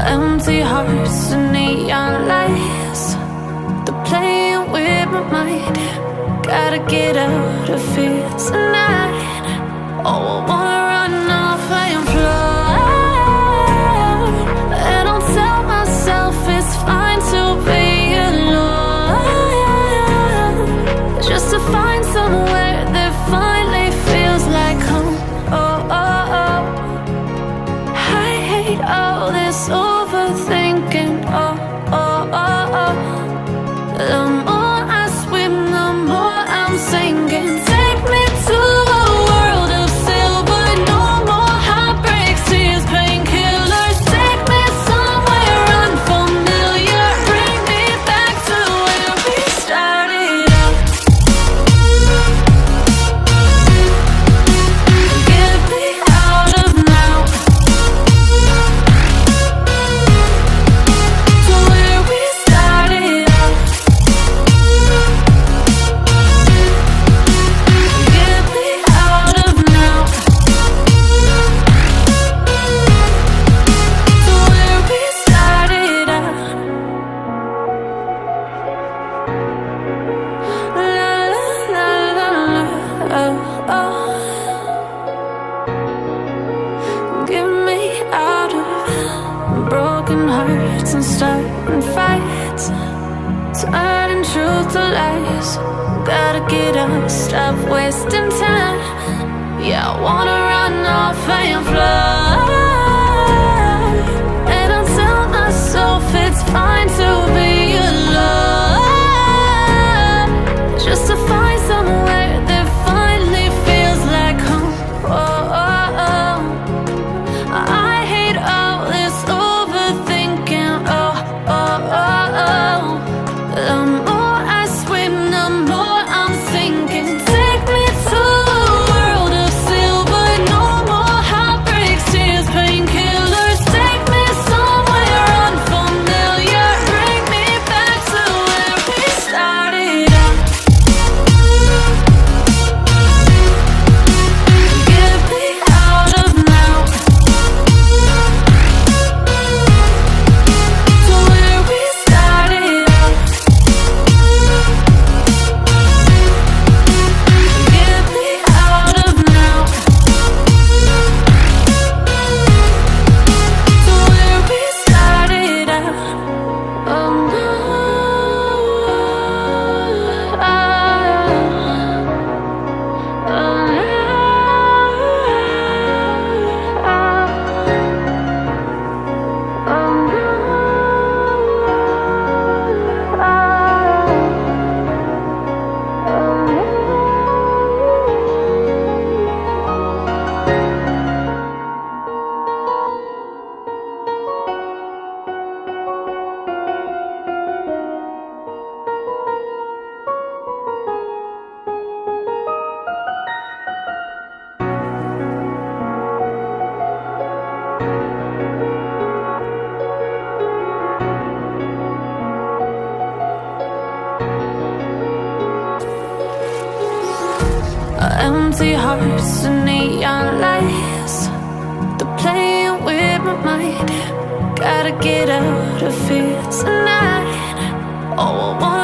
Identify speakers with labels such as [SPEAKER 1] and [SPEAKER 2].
[SPEAKER 1] Empty hearts and neon lights, they're playing with my mind. Gotta get out of here tonight. Oh, I wanna run off and fly, and I'll tell myself it's fine to be alone, just to find somewhere that finally feels like home. Oh, oh, oh. I hate all this overthinking. Oh, oh, oh, oh. The more I swim, the more I'm sinking. Take me to a world of silver. No more heartbreaks, tears, painkillers. Take me somewhere unfamiliar. Bring me back to where we started out. Get me out of now, to where we started out. Get me out of now, to where we started out. La la la la la, oh, oh. Get me out of broken hearts and starting fights, turning truth to lies. Gotta get up, stop wasting time. Yeah, I wanna run off and fly, and I'll tell myself it's fine to be alone, just to find somewhere that finally feels like home. Oh, oh, oh. I hate all this overthinking. Oh, oh, oh, oh. The more I swim, the more I'm sinking. Take me to a world of silver. No more heartbreaks, tears, painkillers. Take me somewhere unfamiliar. Bring me back to where we started out. Get me out of now, to where we started out. Get me out of now, to where we started out. Oh no, empty hearts and neon lights, they're playing with my mind. Gotta get out of here tonight. Oh, I want